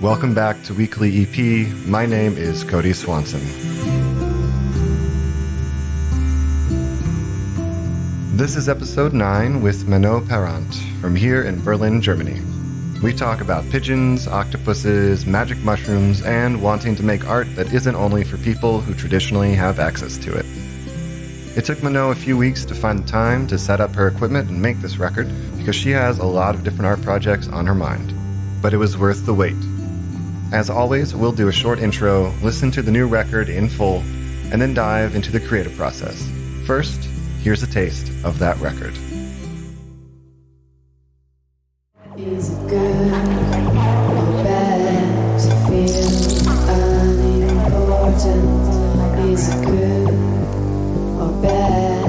Welcome back to Weekly EP. My name is Cody Swanson. This is episode 9 with Manon from here in Berlin, Germany. We talk about pigeons, octopuses, magic mushrooms, and wanting to make art that isn't only for people who traditionally have access to it. It took Manon a few weeks to find the time to set up her equipment and make this record because she has a lot of different art projects on her mind. But it was worth the wait. As always, we'll do a short intro, listen to the new record in full, and then dive into the creative process. First, here's a taste of that record. Is it good or bad to feel unimportant? Is it good or bad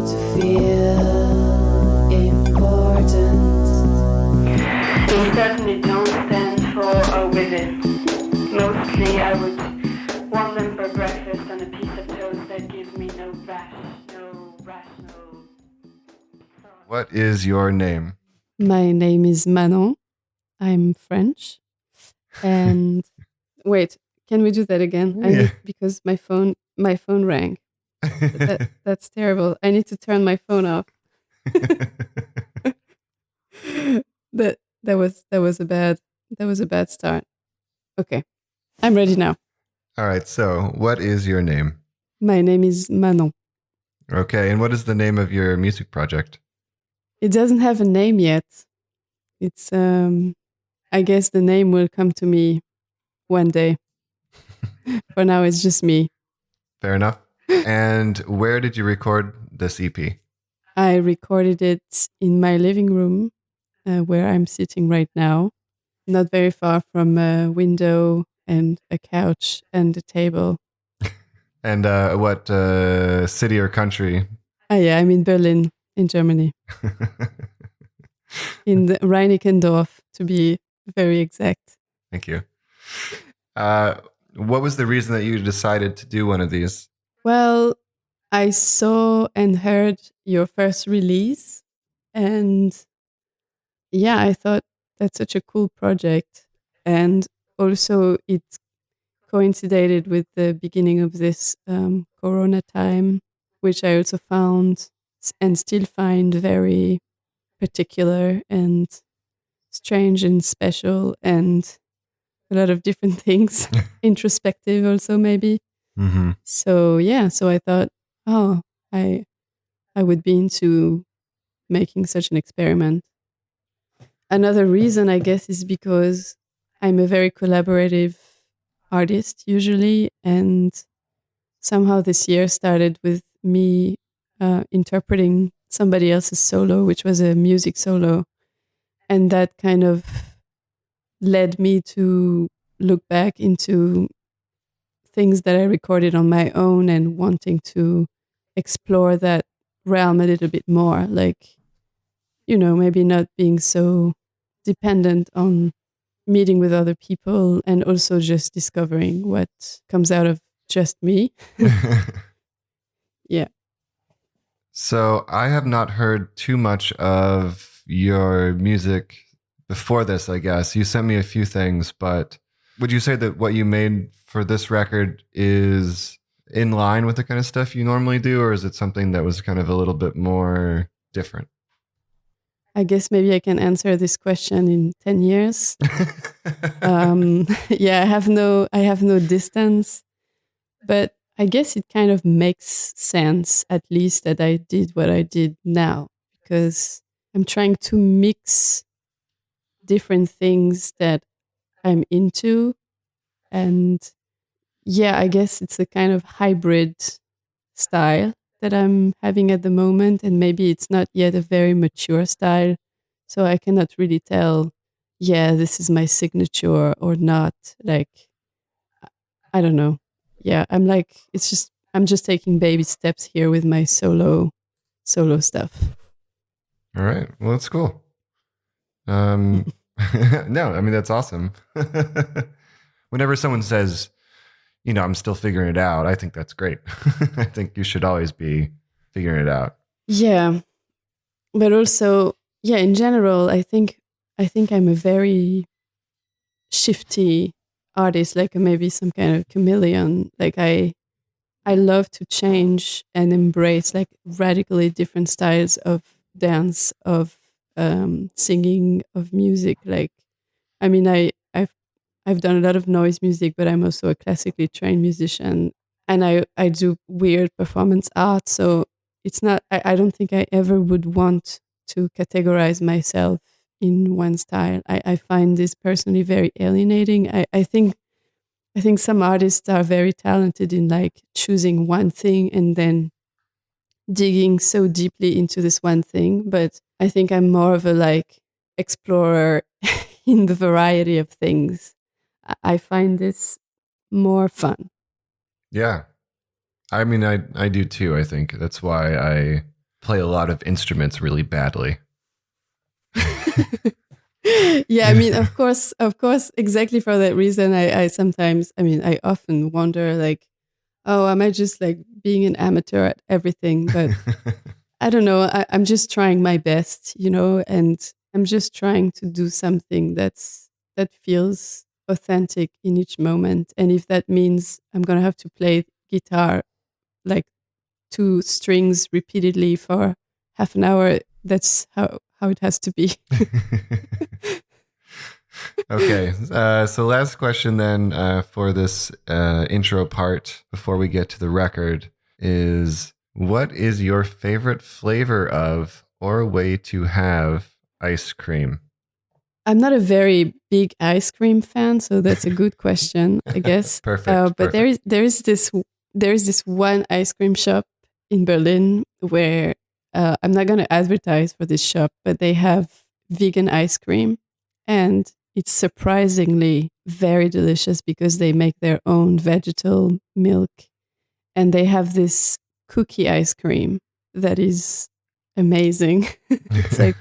to feel important? We certainly don't stand for or with it. Mostly I would want them for breakfast and a piece of toast that gives me no rational. What is your name? My name is Manon. I'm French. And wait, can we do that again? Because my phone rang. That's terrible. I need to turn my phone off. That was a bad start. Okay. I'm ready now. All right, so what is your name? My name is Manon. Okay, and what is the name of your music project? It doesn't have a name yet. It's I guess the name will come to me one day. For now it's just me. Fair enough. And where did you record this EP? I recorded it in my living room, where I'm sitting right now, not very far from a window and a couch and a table. And what city or country? Yeah, I'm in Berlin, in Germany. In the Reinickendorf, to be very exact. Thank you. What was the reason that you decided to do one of these? Well, I saw and heard your first release, and yeah, I thought that's such a cool project. And also it coincided with the beginning of this Corona time, which I also found and still find very particular and strange and special and a lot of different things, introspective also maybe. Mm-hmm. So I thought, I would be into making such an experiment. Another reason, I guess, is because I'm a very collaborative artist usually, and somehow this year started with me interpreting somebody else's solo, which was a music solo, and that kind of led me to look back into things that I recorded on my own and wanting to explore that realm a little bit more, like, maybe not being so dependent on meeting with other people and also just discovering what comes out of just me. Yeah. So I have not heard too much of your music before this, I guess. You sent me a few things, but would you say that what you made for this record is in line with the kind of stuff you normally do, or is it something that was kind of a little bit more different? I guess maybe I can answer this question in 10 years. Yeah, I have no distance, but I guess it kind of makes sense, at least, that I did what I did now, because I'm trying to mix different things that I'm into. And yeah, I guess it's a kind of hybrid style that I'm having at the moment. And maybe it's not yet a very mature style. So I cannot really tell, this is my signature or not. Like, I don't know. Yeah, I'm just taking baby steps here with my solo stuff. All right. Well, that's cool. No, I mean, that's awesome. Whenever someone says, I'm still figuring it out, I think that's great. I think you should always be figuring it out. Yeah. But also, in general, I think I'm a very shifty artist, like maybe some kind of chameleon. Like I love to change and embrace like radically different styles of dance, of singing, of music. Like, I mean, I've done a lot of noise music, but I'm also a classically trained musician, and I do weird performance art. So it's not. I don't think I ever would want to categorize myself in one style. I find this personally very alienating. I think some artists are very talented in like choosing one thing and then digging so deeply into this one thing. But I think I'm more of a like explorer in the variety of things. I find this more fun. Yeah. I mean, I do too, I think. That's why I play a lot of instruments really badly. Yeah, I mean, of course, exactly for that reason, I sometimes, I mean, I often wonder, like, oh, am I just like being an amateur at everything? But I don't know. I'm just trying my best, you know, and I'm just trying to do something that feels authentic in each moment. And if that means I'm gonna have to play guitar like two strings repeatedly for half an hour, that's how it has to be. Okay, so last question then for this intro part before we get to the record is, what is your favorite flavor of or way to have ice cream? I'm not a very big ice cream fan, so that's a good question, I guess. Perfect. But there is this one ice cream shop in Berlin where I'm not going to advertise for this shop, but they have vegan ice cream, and it's surprisingly very delicious because they make their own vegetal milk, and they have this cookie ice cream that is amazing. It's like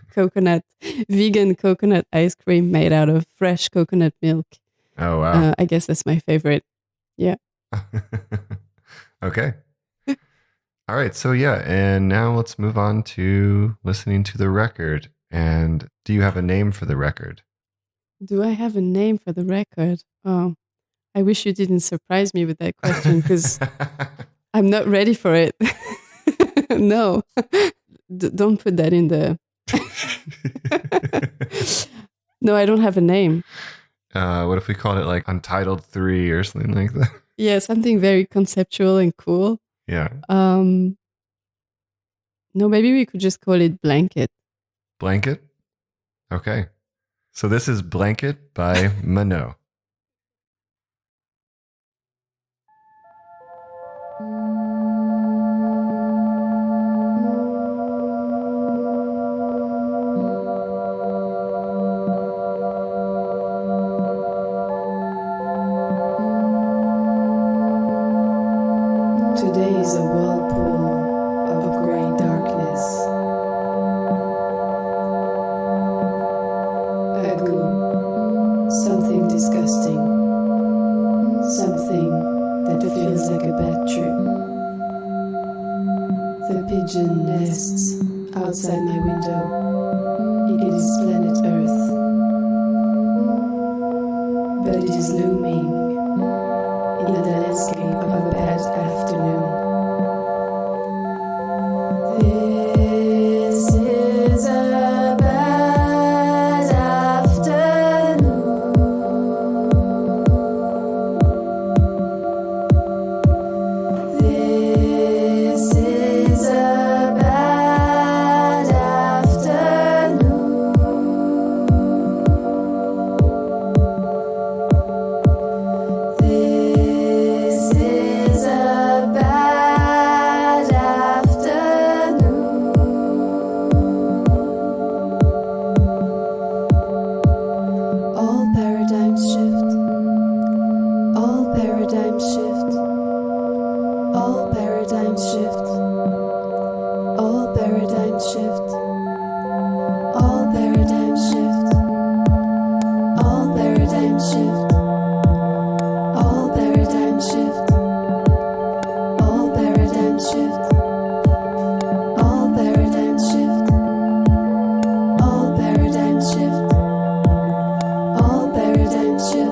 vegan coconut ice cream made out of fresh coconut milk. Oh, wow. I guess that's my favorite. Yeah. Okay. All right. So, yeah. And now let's move on to listening to the record. And do you have a name for the record? Do I have a name for the record? Oh, I wish you didn't surprise me with that question because I'm not ready for it. No, don't put that in the. No, I don't have a name. What if we called it like Untitled 3 or something like that? Yeah, something very conceptual and cool. Yeah. No, maybe we could just call it Blanket. Blanket? Okay. So this is Blanket by Manon. Today is a whirlpool of grey darkness. A goo, something disgusting, something that feels like a bad trip. The pigeon nests outside my window. It is planet Earth, but it is looming in the landscape of a bad afternoon. This is a bad afternoon. This is a bad afternoon. This is a bad afternoon. All paradigms shift. All paradigms shift. All paradigms shift. All paradigms shift. All paradigms shift. All paradigms shift. All paradigms shift. All paradigms shift. All paradigms shift. All paradigms shift. All paradigms shift.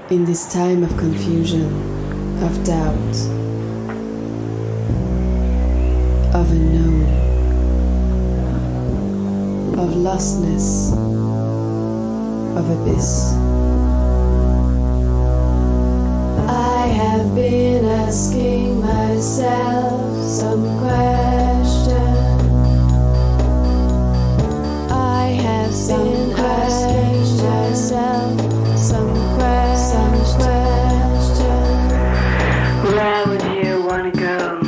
In this time of confusion, of doubt, of unknown, of lostness, of abyss, I have been asking myself some question. I have been asking myself some question. Where would you want to go?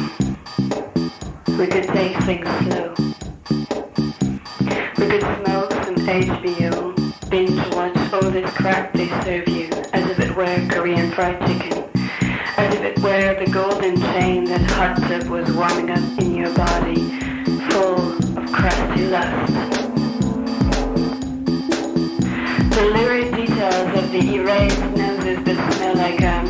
We could take things slow. We could smoke some HBO, binge watch all this crap they serve you, as if it were Korean fried chicken, as if it were the golden chain that hot tub was warming up in your body, full of crusty lust. The lurid details of the erased noses that smell like a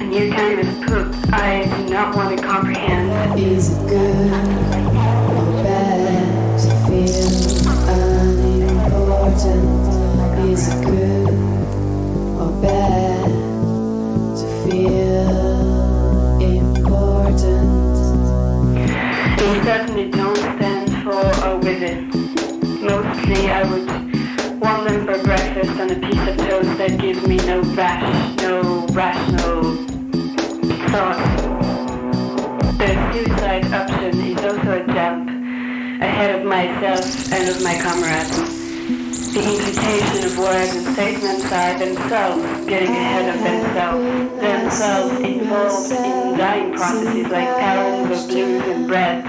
new kind of poop I do not want to comprehend. Is it good or bad to feel unimportant? Is it good or bad to feel important? They certainly don't stand for or with it. Mostly I would want them for breakfast on a piece of toast that gives me no rational thought. The suicide option is also a jump ahead of myself and of my comrades. The implication of words and statements are themselves getting ahead of themselves involved in dying processes like patterns of blues and bread,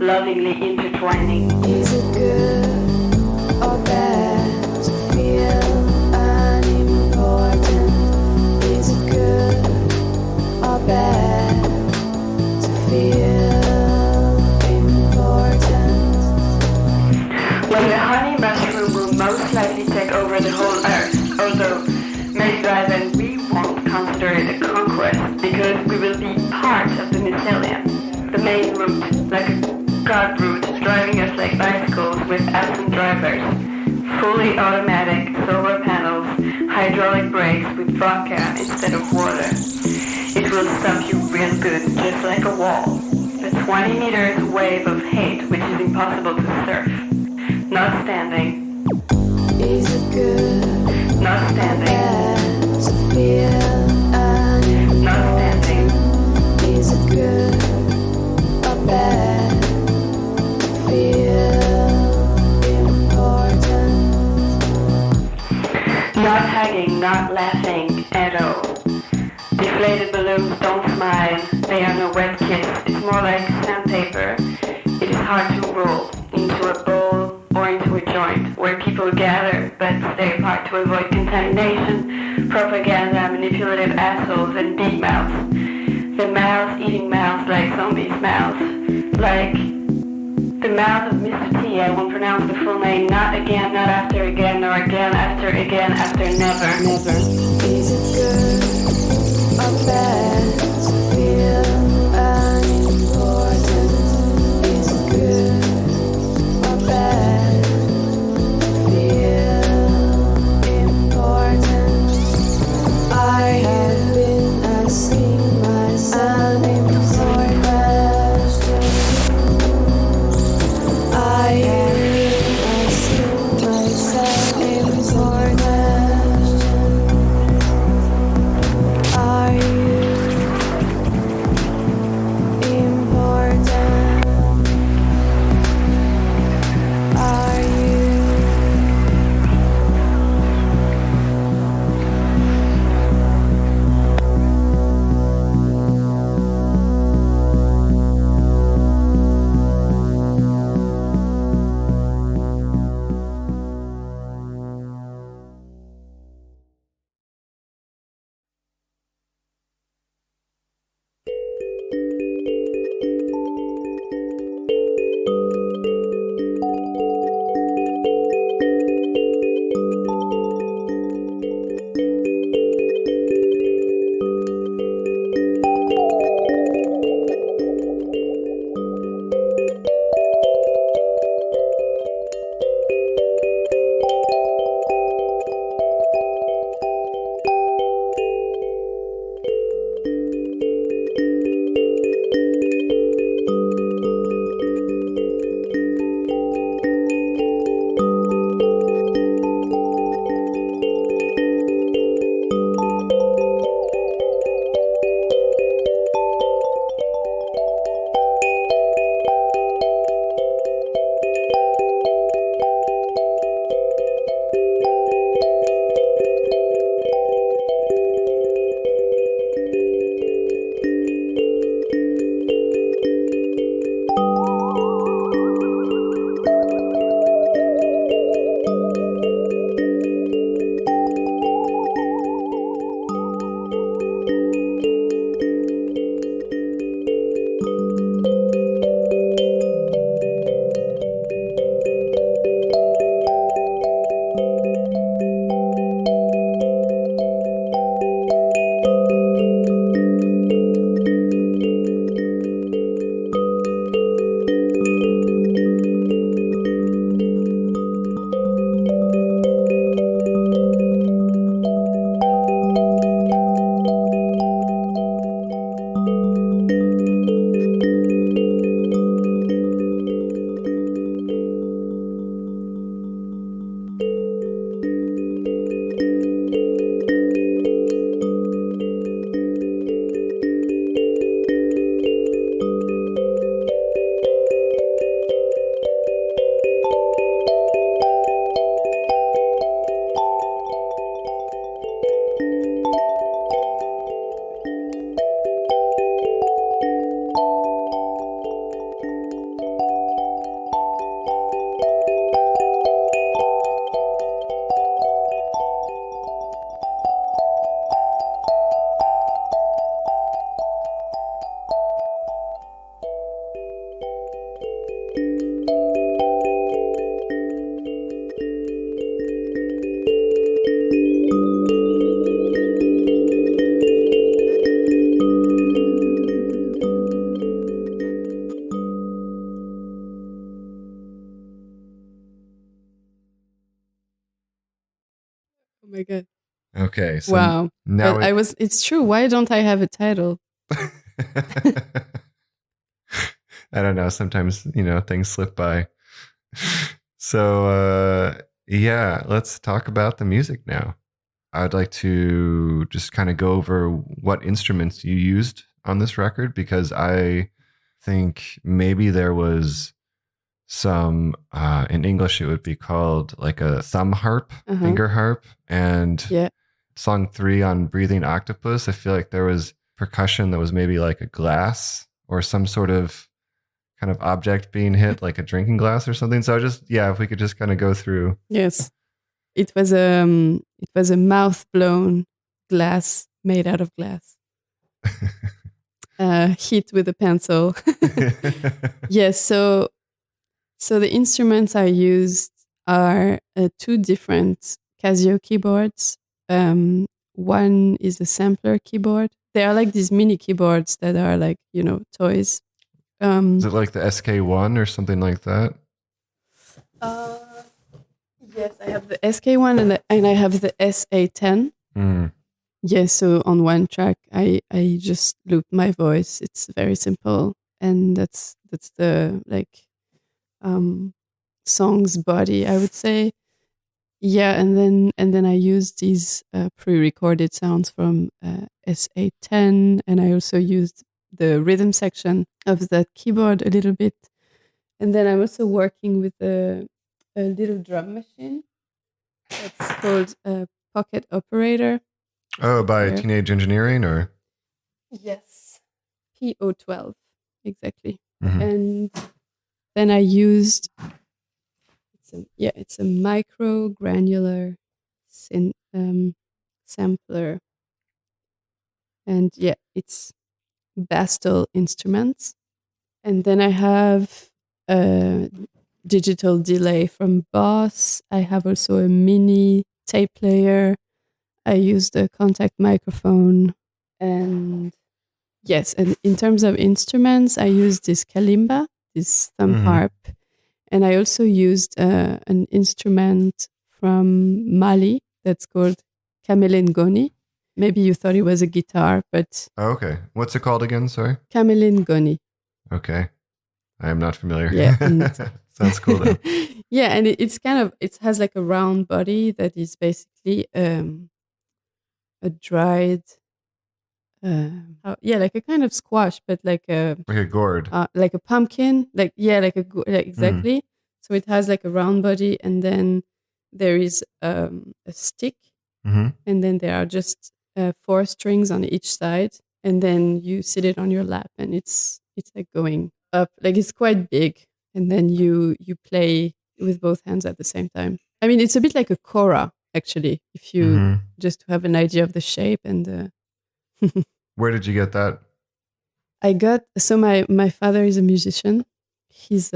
lovingly intertwining. Is it good or bad to feel unimportant? Is it good or bad to feel important? Well, the honey mushroom will most likely take over the whole earth, although maybe by then we won't consider it a conquest because we will be part of the mycelium, the main route, like a god route, driving us like bicycles with absent drivers, fully automatic solar panels, hydraulic brakes with vodka instead of water. It will stop you real good, just like a wall. A 20 meters wave of hate which is impossible to surf. Not standing. Is it good? Not standing. not laughing at all. Deflated balloons don't smile, they are no wet kiss. It's more like sandpaper. It is hard to roll into a bowl or into a joint where people gather but stay apart to avoid contamination, propaganda, manipulative assholes, and big mouths. The mouths eating mouths like zombies' mouths. Like the mouth of Mr. T. I won't pronounce the full name. Not again, not after again, nor again after never. Never. Is it good or bad to feel unimportant? Is it good or bad to feel important? I have been asking myself unimportant questions. I have been asking myself important questions. Are you important? Are you? Oh my god. Okay. So Wow. now But it's true. Why don't I have a title? I don't know. Sometimes, things slip by. So, yeah, let's talk about the music now. I'd like to just kind of go over what instruments you used on this record, because I think maybe there was some, in English, it would be called like a thumb harp, finger harp. And Yeah. song 3 on Breathing Octopus, I feel like there was percussion that was maybe like a glass or some sort of kind of object being hit, like a drinking glass or something. So just, yeah, if we could just kind of go through. Yes. It was a mouth blown glass made out of glass. Hit with a pencil. Yes, so the instruments I used are 2 different Casio keyboards. One is a sampler keyboard. They are like these mini keyboards that are like, toys. Is it like the SK1 or something like that? Yes, I have the SK1 and I have the SA10. Yes, so on one track I just loop my voice. It's very simple, and that's the like song's body, I would say. Yeah, and then I used these pre-recorded sounds from SA10, and I also used the rhythm section of that keyboard a little bit. And then I'm also working with a little drum machine that's called a Pocket Operator. Oh, by Teenage Engineering, or? Yes, PO12, exactly. Mm-hmm. And then I used it's a micro granular sampler, and it's Bastel Instruments. And then I have a digital delay from Boss. I have also a mini tape player. I used a contact microphone, and yes, and in terms of instruments, I used this kalimba, this thumb harp, and I also used an instrument from Mali that's called kamelengoni. Maybe you thought it was a guitar, but okay. What's it called again? Sorry. Kamelengoni. Okay, I am not familiar. Yeah, sounds cool though. Yeah, and it has like a round body that is basically a dried, like a kind of squash, but like a gourd, like a pumpkin, exactly. So it has like a round body, and then there is a stick, and then there are just 4 strings on each side, and then you sit it on your lap, and it's like going up, like it's quite big, and then you play with both hands at the same time. I mean, it's a bit like a kora, actually, if you just to have an idea of the shape. And where did you get that? My father is a musician. He's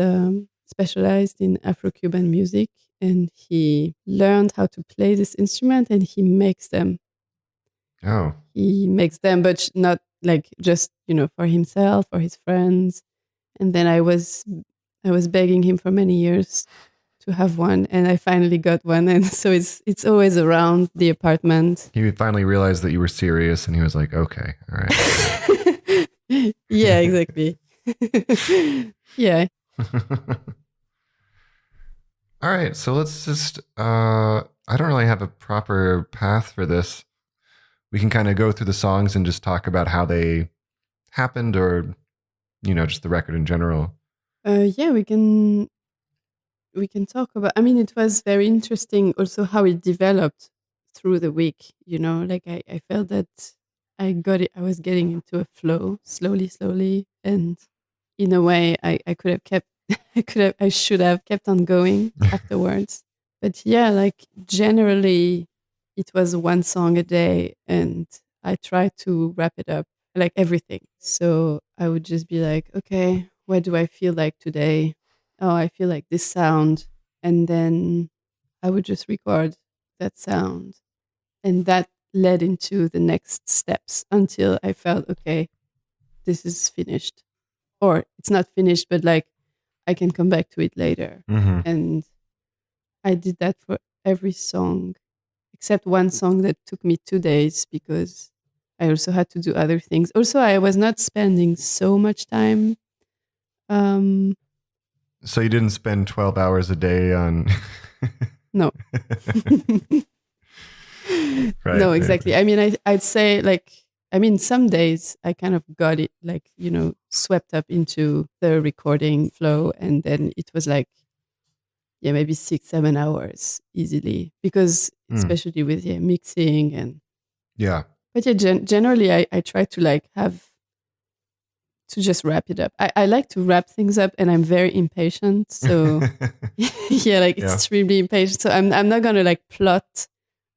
specialized in Afro-Cuban music, and he learned how to play this instrument, and he makes them. Oh. He makes them, but not like just, for himself or his friends. And then I was begging him for many years to have one, and I finally got one, and so it's always around the apartment. He finally realized that you were serious, and he was like, "Okay, all right." Yeah, exactly. Yeah. All right, so let's just. I don't really have a proper path for this. We can kind of go through the songs and just talk about how they happened, or just the record in general. Yeah, we can talk about. I mean, it was very interesting also how it developed through the week. Like I felt that I got it. I was getting into a flow slowly, and in a way, I could have kept. I should have kept on going afterwards. But yeah, like generally, it was one song a day, and I tried to wrap it up, like everything. So I would just be like, okay, what do I feel like today? Oh, I feel like this sound. And then I would just record that sound. And that led into the next steps until I felt, okay, this is finished. Or it's not finished, but like I can come back to it later. And I did that for every song, except one song that took me 2 days because I also had to do other things. Also, I was not spending so much time. So you didn't spend 12 hours a day on... No. Right, no, exactly. Right. I mean, I'd say some days I kind of got it swept up into the recording flow. And then it was like, maybe 6-7 hours easily. Because especially with mixing and Yeah. But yeah, generally I try to like have to just wrap it up. I like to wrap things up, and I'm very impatient. So yeah, like Yeah. extremely impatient. So I'm not gonna like plot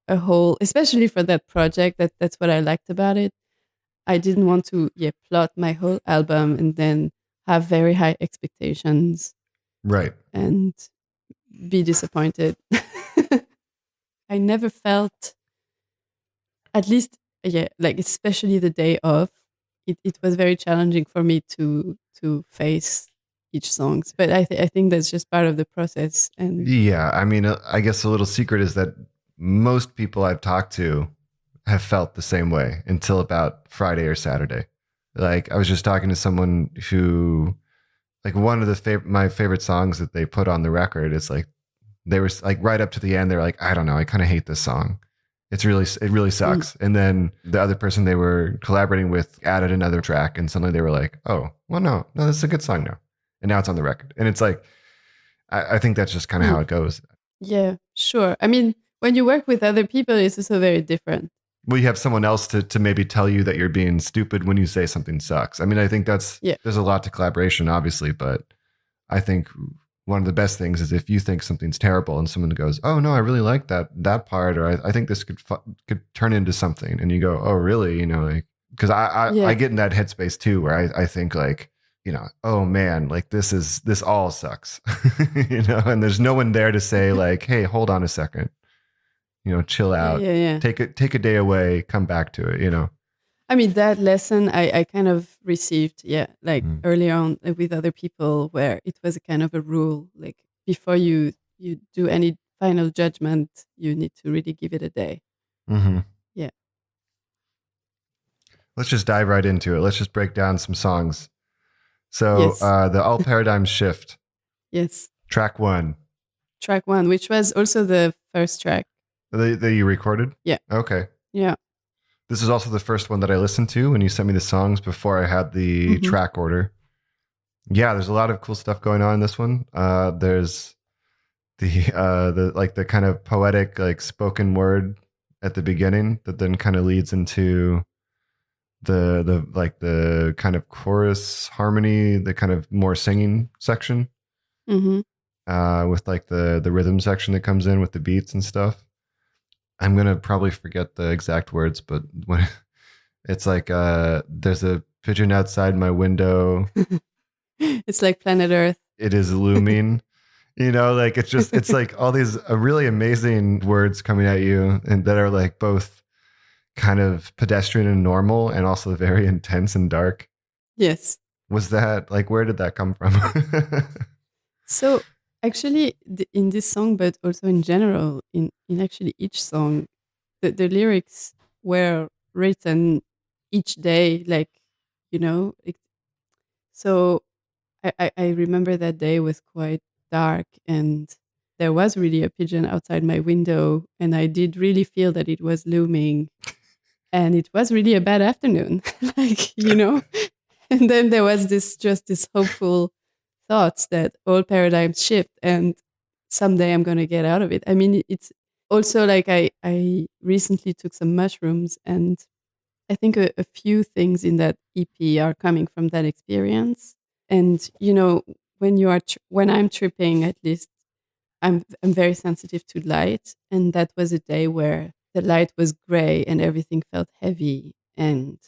a whole, especially for that project. That's what I liked about it. I didn't want to plot my whole album and then have very high expectations Right. and be disappointed. I never felt, at least, like especially the day of, it was very challenging for me to face each songs. But I think that's just part of the process. And Yeah. I mean, I guess a little secret is that most people I've talked to have felt the same way until about Friday or Saturday. Like I was just talking to someone who, like, one of the my favorite songs that they put on the record is like, they were like right up to the end. They're like, I don't know, I kind of hate this song. It really sucks. And then the other person they were collaborating with added another track, and suddenly they were like, oh, well, no, this is a good song now. And now it's on the record. And it's like, I think that's just kind of how it goes. yeah, sure. I mean, when you work with other people, it's also very different. Well, you have someone else to maybe tell you that you're being stupid when you say something sucks. I mean, I think there's a lot to collaboration, obviously, but I think one of the best things is if you think something's terrible and someone goes, oh no, I really like that part, or I think this could turn into something. And you go, oh really? You know, like, cause I get in that headspace too, where I think like, you know, oh man, like this all sucks, you know, and there's no one there to say like, hey, hold on a second. You know, chill out, take a day away, come back to it, you know? I mean, that lesson I kind of received, early on with other people, where it was a kind of a rule, like before you do any final judgment, you need to really give it a day. Mm-hmm. Yeah. Let's just dive right into it. Let's just break down some songs. So the All Paradigms Shift. Yes. Track 1. Track 1, which was also the first track. That you recorded? Yeah. Okay. Yeah. This is also the first one that I listened to when you sent me the songs before I had the track order. Yeah, there's a lot of cool stuff going on in this one. There's the kind of poetic, like, spoken word at the beginning that then kind of leads into the kind of chorus harmony, the kind of more singing section. With like the rhythm section that comes in with the beats and stuff. I'm going to probably forget the exact words, but when it's like, there's a pigeon outside my window. It's like planet Earth. It is looming, you know, like it's like all these really amazing words coming at you, and that are like both kind of pedestrian and normal, and also very intense and dark. Yes. Was that like, where did that come from? So actually, in this song, but also in general, in actually each song, the lyrics were written each day, like, you know. So I remember that day was quite dark, and there was really a pigeon outside my window, and I did really feel that it was looming, and it was really a bad afternoon, like, you know. And then there was this hopeful thoughts that all paradigms shift, and someday I'm going to get out of it. I mean, it's also like I recently took some mushrooms, and I think a few things in that EP are coming from that experience. And, you know, when I'm tripping, at least I'm very sensitive to light. And that was a day where the light was gray and everything felt heavy. And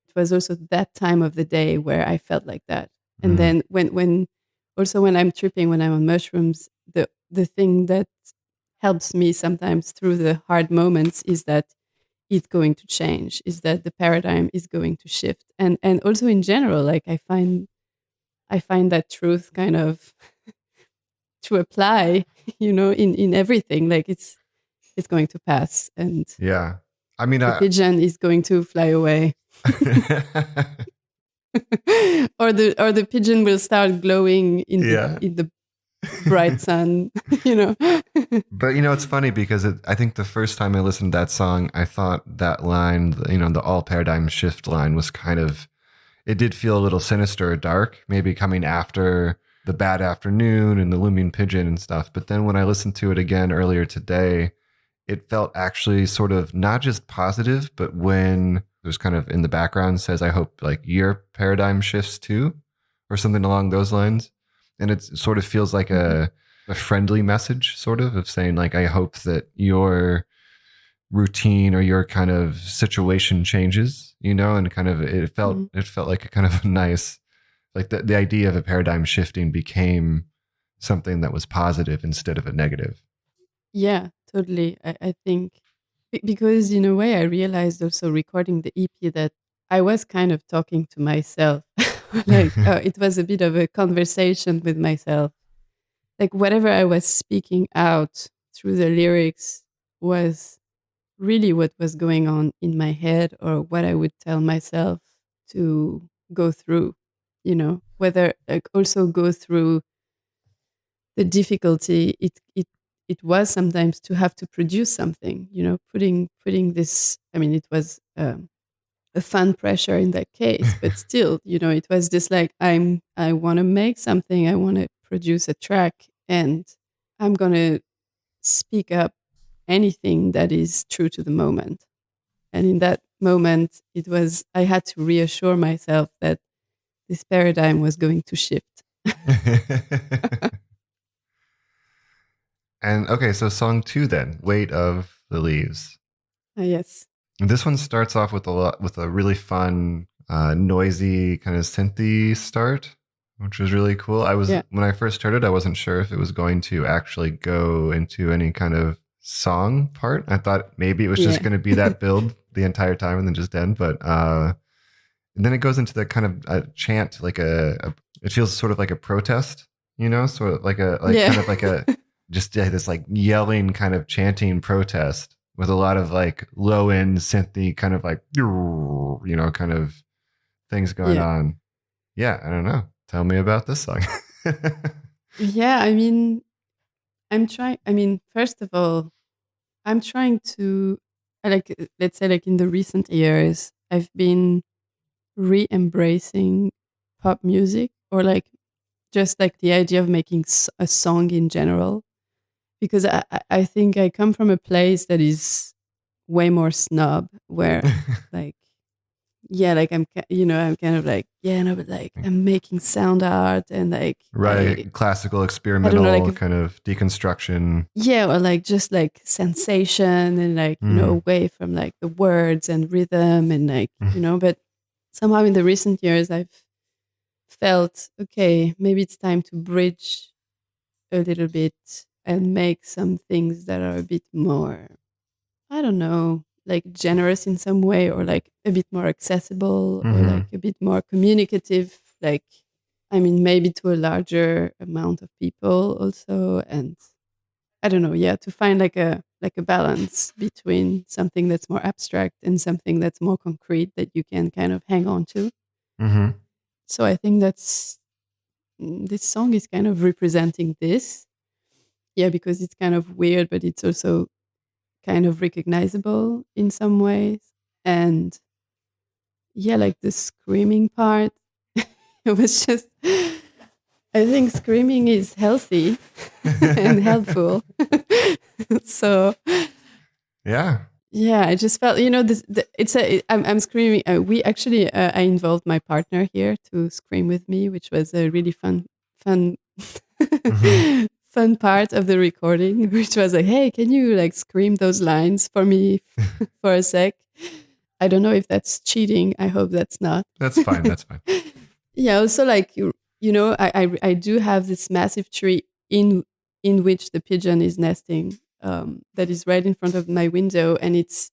it was also that time of the day where I felt like that. And then when I'm tripping, when I'm on mushrooms, the thing that helps me sometimes through the hard moments is that it's going to change, is that the paradigm is going to shift. And also in general, like I find that truth kind of to apply, you know, in everything. Like it's going to pass, and yeah, I mean, the pigeon is going to fly away. or the pigeon will start glowing in the bright sun, you know. But you know, it's funny because I think the first time I listened to that song, I thought that line, you know, the all paradigm shift line was kind of, it did feel a little sinister or dark, maybe coming after the bad afternoon and the looming pigeon and stuff. But then when I listened to it again earlier today, it felt actually sort of not just positive, but when there's kind of in the background says, I hope like your paradigm shifts too, or something along those lines. And it sort of feels like a friendly message, sort of saying like, I hope that your routine or your kind of situation changes, and kind of it felt like a kind of a nice, like the idea of a paradigm shifting became something that was positive instead of a negative. Yeah, totally. I think because in a way I realized also recording the EP that I was kind of talking to myself. Like it was a bit of a conversation with myself. Like whatever I was speaking out through the lyrics was really what was going on in my head or what I would tell myself to go through, whether like also go through the difficulty it was sometimes to have to produce something, putting this, I mean, it was a fun pressure in that case, but still, it was just like, I want to make something, I want to produce a track, and I'm going to speak up anything that is true to the moment. And in that moment, I had to reassure myself that this paradigm was going to shift. And okay, so song 2 then, Weight of the Leaves. Yes. And this one starts off with a really fun, noisy kind of synthy start, which was really cool. When I first heard it, I wasn't sure if it was going to actually go into any kind of song part. I thought maybe it was just going to be that build the entire time and then just end. But and then it goes into the kind of a chant, like it feels sort of like a protest, sort of like kind of like a just this like yelling kind of chanting protest with a lot of like low end synthy kind of like, kind of things going on. Yeah, I don't know. Tell me about this song. Yeah, I mean, first of all, I'm trying to, like, let's say, like in the recent years, I've been re-embracing pop music, or like just like the idea of making a song in general, because I think I come from a place that is way more snob, where like, yeah, like I'm kind of like, yeah, no, but like I'm making sound art and like, right, classical, I experimental, don't know, like kind of deconstruction. Yeah, or like just like sensation and like, away from like the words and rhythm and like, but somehow in the recent years I've felt, okay, maybe it's time to bridge a little bit and make some things that are a bit more, I don't know, like generous in some way, or like a bit more accessible, or like a bit more communicative, like, I mean, maybe to a larger amount of people also. And I don't know, yeah, to find like a balance between something that's more abstract and something that's more concrete that you can kind of hang on to. So I think this song is kind of representing this. Yeah, because it's kind of weird, but it's also kind of recognizable in some ways. And yeah, like the screaming part, it was just, I think screaming is healthy and helpful. So yeah, I just felt, I'm screaming. We actually, I involved my partner here to scream with me, which was a really fun fun part of the recording, which was like, hey, can you like scream those lines for me for a sec? I don't know if that's cheating. I hope that's not. That's fine. That's fine. Yeah. Also, like, I do have this massive tree in which the pigeon is nesting. That is right in front of my window, and it's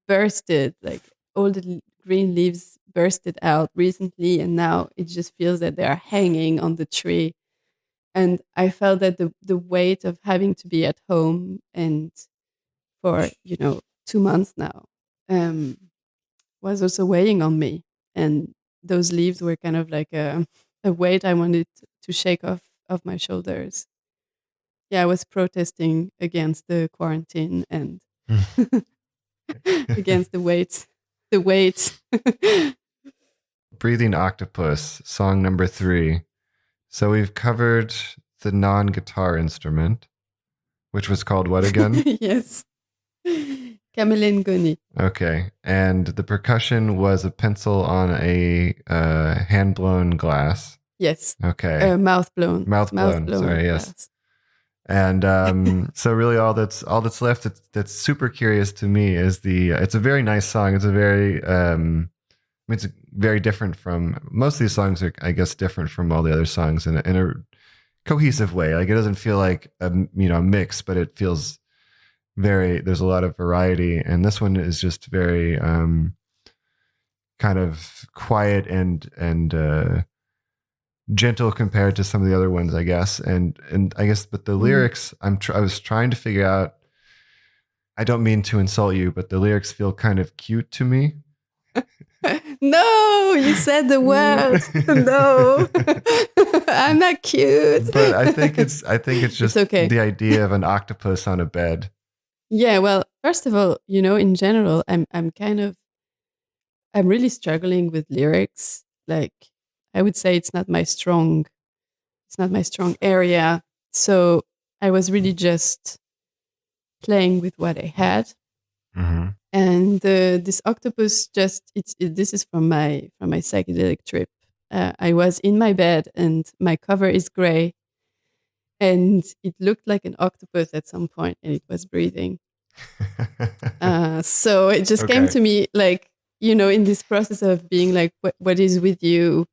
bursted, like all the green leaves bursted out recently, and now it just feels that they are hanging on the tree. And I felt that the weight of having to be at home and for 2 months now was also weighing on me, and those leaves were kind of like a weight I wanted to shake off my shoulders. Yeah, I was protesting against the quarantine and against the weight. Breathing Octopus, song number 3. So we've covered the non-guitar instrument. which was called what again? Yes. Kamelengoni. Okay. And the percussion was a pencil on a hand-blown glass. Yes. Okay. Mouth blown. Mouth blown. Sorry, yes. Glass. And so really all that's left that's super curious to me is it's a very nice song. It's a very it's very different from most of these songs are, I guess, different from all the other songs in a cohesive way. Like it doesn't feel like a mix, but it feels there's a lot of variety, and this one is just very kind of quiet and gentle compared to some of the other ones, I guess. And I guess, but the lyrics, I was trying to figure out. I don't mean to insult you, but the lyrics feel kind of cute to me. No, you said the word. No, I'm not cute. But I think it's just okay. The idea of an octopus on a bed. Yeah, well, first of all, in general, I'm really struggling with lyrics. Like, I would say it's not my strong area. So I was really just playing with what I had. Mm-hmm. And this octopus this is from my psychedelic trip. I was in my bed and my cover is gray, and it looked like an octopus at some point, and it was breathing. So it just came to me, like, in this process of being like, what is with you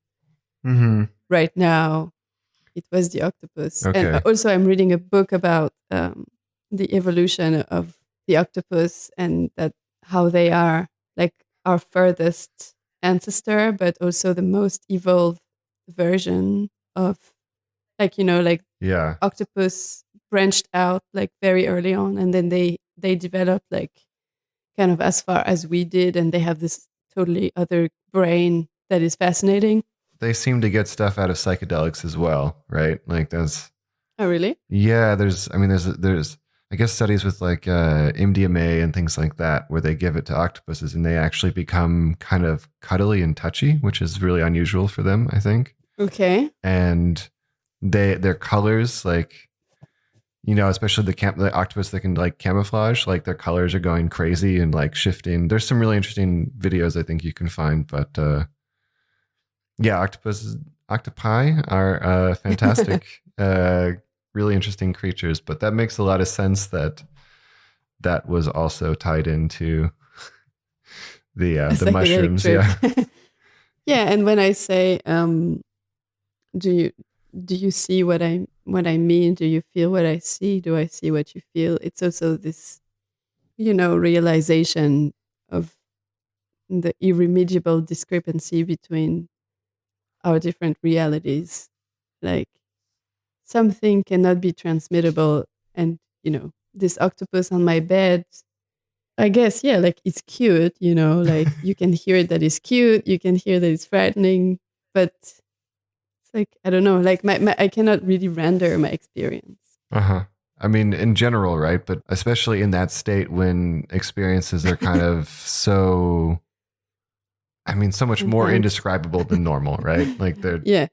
right now? It was the octopus. Okay. And also I'm reading a book about the evolution of the octopus, and that how they are like our furthest ancestor, but also the most evolved version of, like, yeah, octopus branched out like very early on, and then they developed like kind of as far as we did, and they have this totally other brain that is fascinating. They seem to get stuff out of psychedelics as well, right? Like that's. Oh, really? Yeah, there's I guess studies with like MDMA and things like that, where they give it to octopuses and they actually become kind of cuddly and touchy, which is really unusual for them, I think. Okay. And their colors, like, especially the octopus that can like camouflage, like their colors are going crazy and like shifting. There's some really interesting videos I think you can find, but yeah, octopi are fantastic. Really interesting creatures, but that makes a lot of sense that was also tied into the mushrooms. Trip. Yeah. Yeah. And when I say, do you see what I mean? Do you feel what I see? Do I see what you feel? It's also this, realization of the irremediable discrepancy between our different realities. Like, something cannot be transmittable, and this octopus on my bed, I guess, yeah, like it's cute, like you can hear that it's cute, you can hear that it's frightening, but it's like, I don't know, like my I cannot really render my experience. I mean, in general, right? But especially in that state when experiences are kind of so much more indescribable than normal, right? Like they're yeah.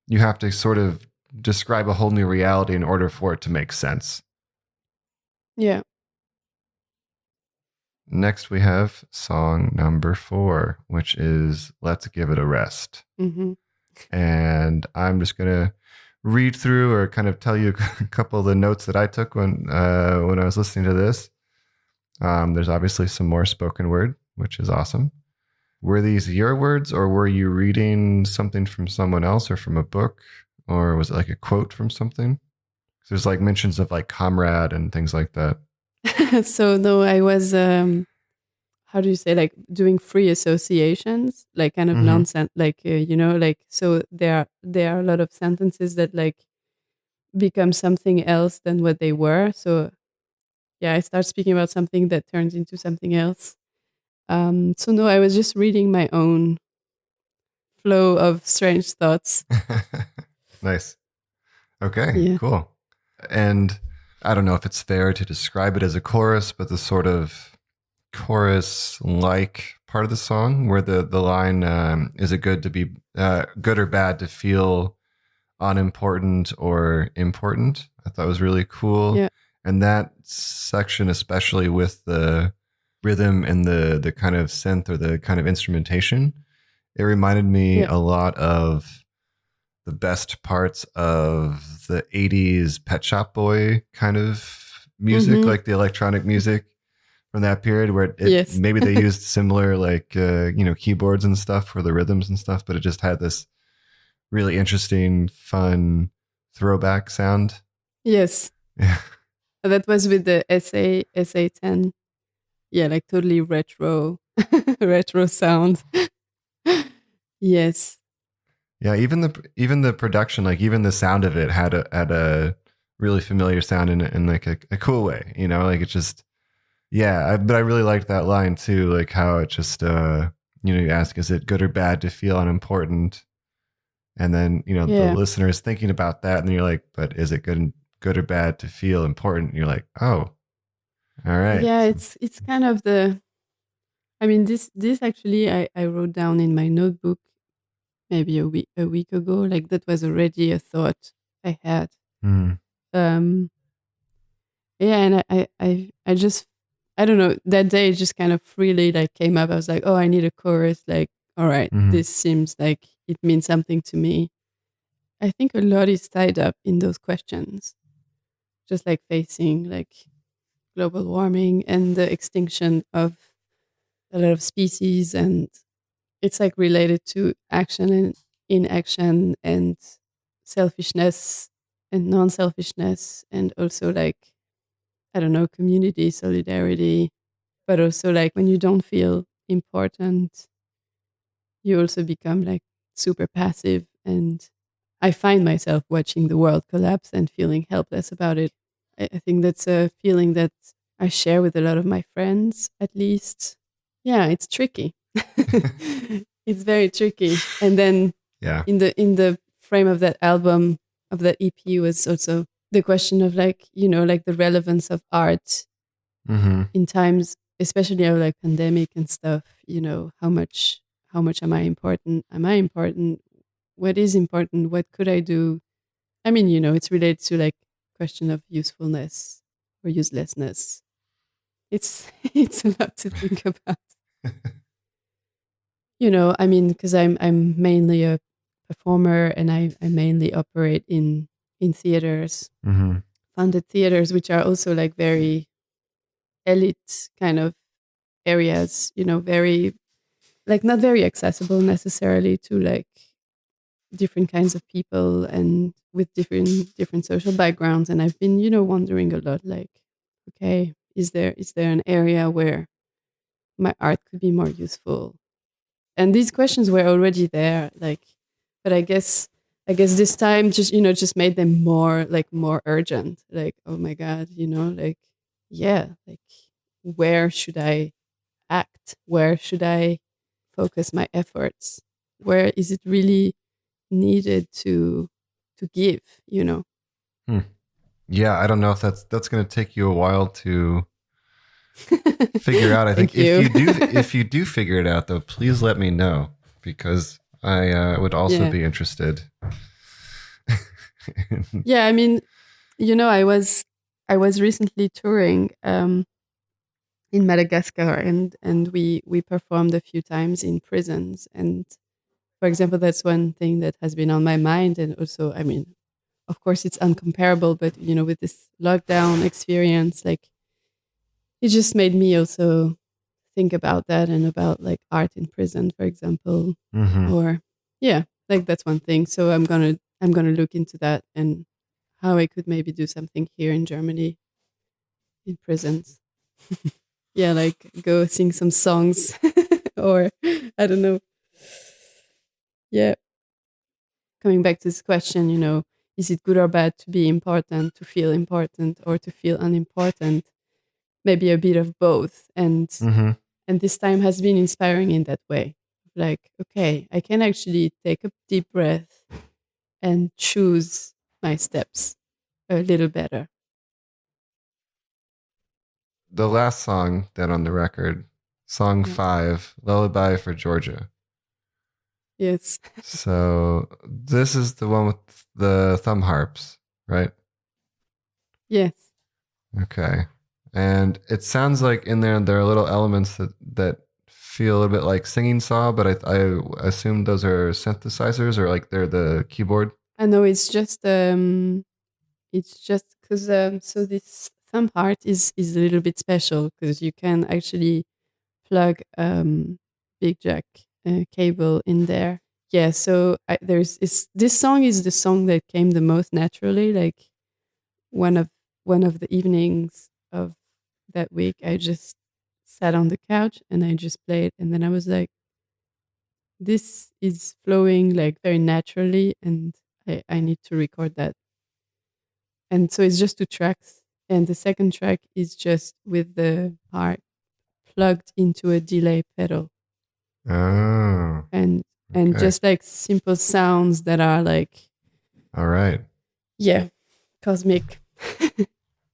You have to sort of describe a whole new reality in order for it to make sense. Yeah. Next, we have song number 4, which is Let's Give It a Rest. Mm-hmm. And I'm just going to read through or kind of tell you a couple of the notes that I took when I was listening to this. There's obviously some more spoken word, which is awesome. Were these your words, or were you reading something from someone else or from a book? Or was it like a quote from something? There's like mentions of like comrade and things like that. So no, I was, how do you say, like doing free associations, like kind of nonsense, like, like, so there are a lot of sentences that like become something else than what they were. So yeah, I start speaking about something that turns into something else. So no, I was just reading my own flow of strange thoughts. Nice. Okay, yeah. Cool. And I don't know if it's fair to describe it as a chorus, but the sort of chorus-like part of the song where the line, is it good to be good or bad to feel unimportant or important? I thought was really cool. Yeah. And that section, especially with the rhythm and the kind of synth or the kind of instrumentation, it reminded me Yeah. a lot of the best parts of the 80s Pet Shop Boy kind of music, Mm-hmm. like the electronic music from that period, where it Yes. maybe they used similar like keyboards and stuff for the rhythms and stuff, but it just had this really interesting, fun throwback sound. Yes. Yeah. That was with the SA10. Yeah, like totally retro retro sound. Yes. Yeah, even the production, like even the sound of it had a really familiar sound in like a cool way, like it's just but I really liked that line too, like how it just you ask, is it good or bad to feel unimportant? And then, the Yeah. listener is thinking about that, and then you're like, but is it good or bad to feel important? And you're like, oh, all right. Yeah, it's kind of the I mean this actually I wrote down in my notebook maybe a week ago. Like that was already a thought I had. Mm, Um yeah, and I just I don't know, that day it just kind of freely like came up. I was like, oh, I need a chorus. Like, all right, mm, this seems like it means something to me. I think a lot is tied up in those questions, just like facing like global warming and the extinction of a lot of species, and it's like related to action and inaction and selfishness and non-selfishness, and also like I don't know, community solidarity, but also like when you don't feel important, you also become like super passive. And I find myself watching the world collapse and feeling helpless about it. I think that's a feeling that I share with a lot of my friends, at least. Yeah, it's tricky. It's very tricky. And then yeah. in the frame of that album, of that EP, was also the question of like, like the relevance of art Mm-hmm. in times, especially of like pandemic and stuff. How much am I important? Am I important? What is important? What could I do? I mean, it's related to like question of usefulness or uselessness. It's it's a lot to think about. I mean, because I'm mainly a performer, and I mainly operate in theaters, Mm-hmm. funded theaters, which are also like very elite kind of areas, very like not very accessible necessarily to like different kinds of people and with different social backgrounds. And I've been, wondering a lot, like, okay, is there an area where my art could be more useful? And these questions were already there, like, but I guess this time just made them more urgent. Like, oh my God, like, yeah, like, where should I act? Where should I focus my efforts? Where is it really needed to give? Hmm. Yeah, I don't know if that's going to take you a while to figure out. I think Thank you. if you do figure it out, though, please let me know, because I would also Yeah. be interested. Yeah, I mean, I was recently touring in Madagascar, and we performed a few times in prisons. And for example, that's one thing that has been on my mind. And also, I mean, of course it's uncomparable, but with this lockdown experience, like, it just made me also think about that, and about like art in prison, for example. Mm-hmm. Or yeah, like that's one thing. So I'm gonna look into that, and how I could maybe do something here in Germany in prisons. Yeah, like go sing some songs, or I don't know. Yeah, coming back to this question, is it good or bad to be important, to feel important, or to feel unimportant? Maybe a bit of both. And Mm-hmm. this time has been inspiring in that way. Like, okay, I can actually take a deep breath and choose my steps a little better. The last song then on the record, song Yeah. 5, Lullaby for Georgia. Yes. So this is the one with the thumb harps, right? Yes. Okay. And it sounds like in there are little elements that feel a little bit like singing saw, but I assume those are synthesizers or like they're the keyboard. I know it's just because so this thumb part is a little bit special because you can actually plug big jack cable in there. Yeah, so this song is the song that came the most naturally. Like one of one of the evenings of that week, I just sat on the couch and I just played, and then I was like, this is flowing like very naturally, and I need to record that. And so it's just two tracks, and the second track is just with the part plugged into a delay pedal, Oh, and okay. just like simple sounds that are like, All right. yeah, cosmic.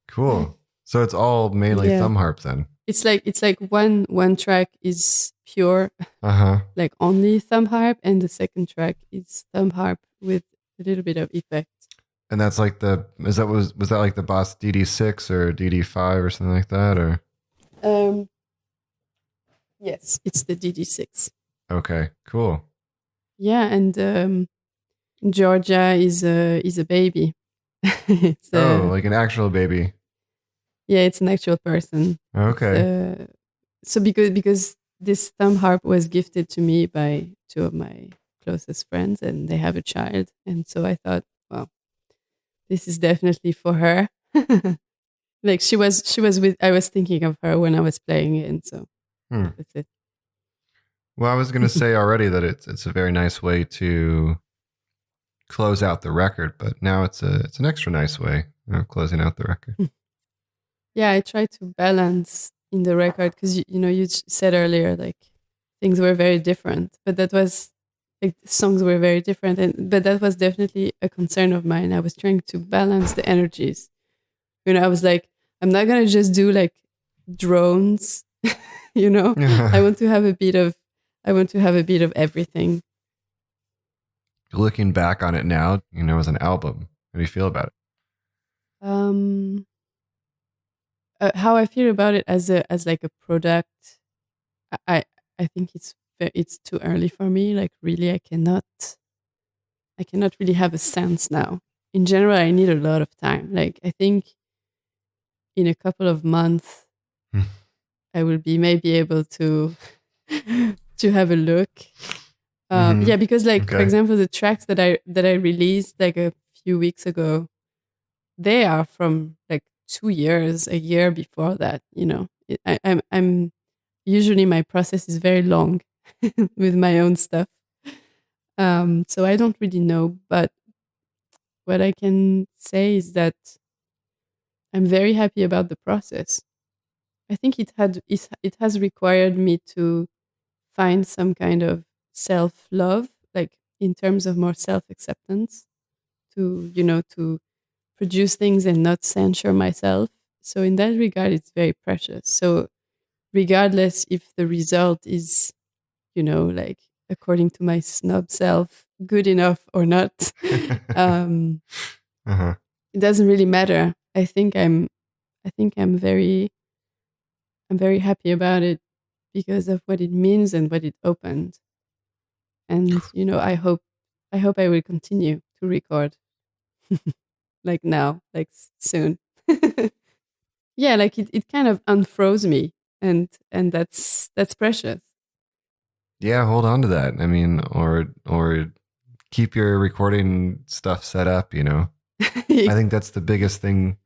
Cool. So it's all mainly Yeah, thumb harp then. it's like one track is pure, Uh-huh. like only thumb harp, and the second track is thumb harp with a little bit of effect. And that's like was that like the Boss DD6 or DD5 or something like that or Um, yes, it's the DD6. okay, cool. Yeah, and Georgia is a baby. It's Oh, a like an actual baby. yeah, it's an actual person. It's Okay. so because this thumb harp was gifted to me by two of my closest friends, and they have a child, and so I thought, well, this is definitely for her. Like she was with I was thinking of her when I was playing it, and so Hmm. that's it. Well, I was going to say already that it's a very nice way to close out the record, but now it's an extra nice way of closing out the record. Yeah, I try to balance in the record because you know you said earlier like things were very different, but that was like songs were very different, and but that was definitely a concern of mine. I was trying to balance the energies. You know, I was like, I'm not gonna just do like drones. You know, I want to have a bit of I want to have a bit of everything. Looking back on it now, as an album, how do you feel about it? Um, how I feel about it as like a product, I I think it's too early for me. Like really, I cannot really have a sense now. In general, I need a lot of time. Like I think in a couple of months, I will be maybe able to to have a look. Mm-hmm. Yeah, because like for Okay. example, the tracks that I released like a few weeks ago, they are from like 2 years, a year before that. You know, I'm usually my process is very long with my own stuff. So I don't really know, but what I can say is that I'm very happy about the process. I think it has required me to find some kind of self love, like in terms of more self acceptance, to to produce things and not censure myself. So in that regard, it's very precious. So regardless if the result is like according to my snob self, good enough or not, um, Uh-huh. it doesn't really matter. I think I'm very happy about it because of what it means and what it opened. And I hope I will continue to record like now, like soon. Yeah, like it kind of unfroze me, and that's precious. Yeah, hold on to that. I mean, or keep your recording stuff set up. I think that's the biggest thing.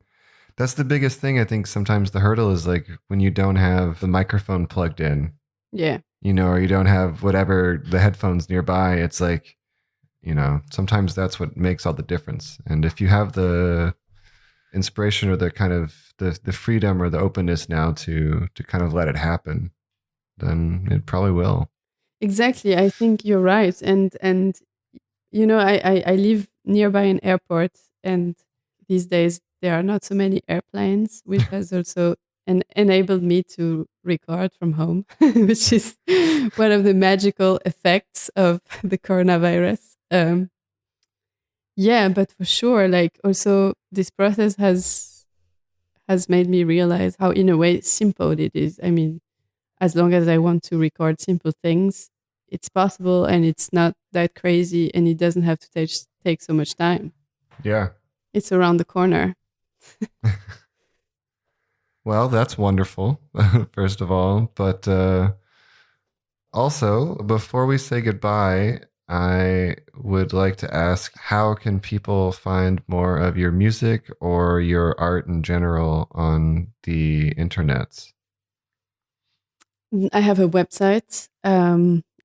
That's the biggest thing. I think sometimes the hurdle is like when you don't have the microphone plugged in, Yeah, or you don't have whatever the headphones nearby. It's like, sometimes that's what makes all the difference. And if you have the inspiration or the kind of the freedom or the openness now to kind of let it happen, then it probably will. exactly. I think you're right. And I live nearby an airport, and these days there are not so many airplanes, which has also enabled me to record from home, which is one of the magical effects of the coronavirus. Yeah, but for sure, like also this process has made me realize how, in a way, simple it is. I mean, as long as I want to record simple things, it's possible, and it's not that crazy, and it doesn't have to take so much time. Yeah. It's around the corner. Well, that's wonderful, first of all. But also, before we say goodbye, I would like to ask, how can people find more of your music or your art in general on the internets? I have a website.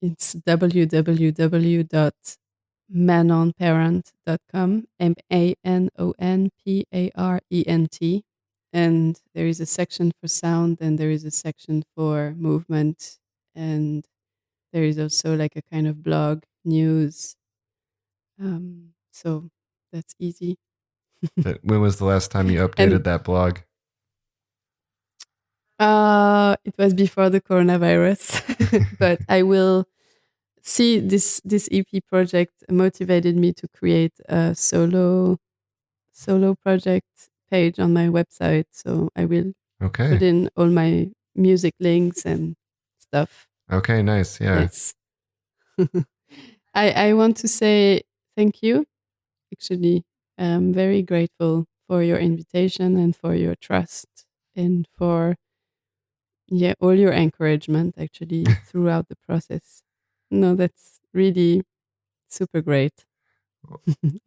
It's www.manonparent.com, MANONPARENT. And there is a section for sound, and there is a section for movement, and there is also like a kind of blog news. So that's easy. When was the last time you updated that blog? It was before the coronavirus, but I will see this EP project motivated me to create a solo project page on my website. So I will put in all my music links and stuff. Okay, nice. Yeah. Yes. I want to say thank you. Actually, I'm very grateful for your invitation and for your trust and for all your encouragement actually throughout the process. No, that's really super great.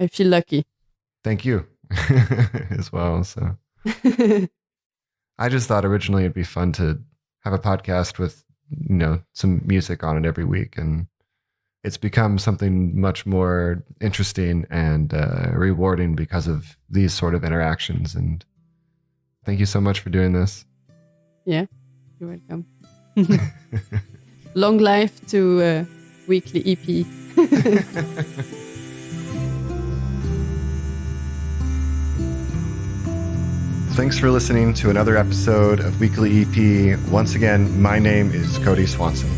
I feel lucky. Thank you as well. So I just thought originally it'd be fun to have a podcast with, some music on it every week. And it's become something much more interesting and rewarding because of these sort of interactions. And thank you so much for doing this. Yeah, you're welcome. Long life to Weekly EP. Thanks for listening to another episode of Weekly EP. Once again, my name is Cody Swanson.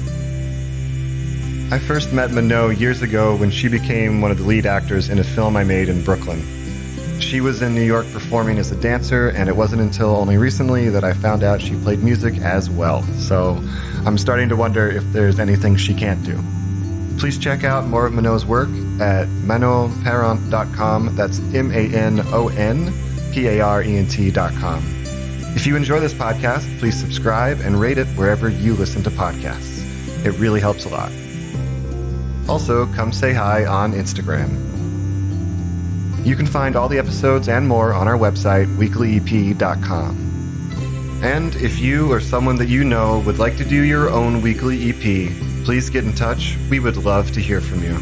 I first met Manon years ago when she became one of the lead actors in a film I made in Brooklyn. She was in New York performing as a dancer, and it wasn't until only recently that I found out she played music as well. So I'm starting to wonder if there's anything she can't do. Please check out more of Manon's work at manonparent.com. That's MANONPARENT.com. If you enjoy this podcast, please subscribe and rate it wherever you listen to podcasts. It really helps a lot. Also, come say hi on Instagram. You can find all the episodes and more on our website, weeklyep.com. And if you or someone that you know would like to do your own weekly EP, please get in touch. We would love to hear from you.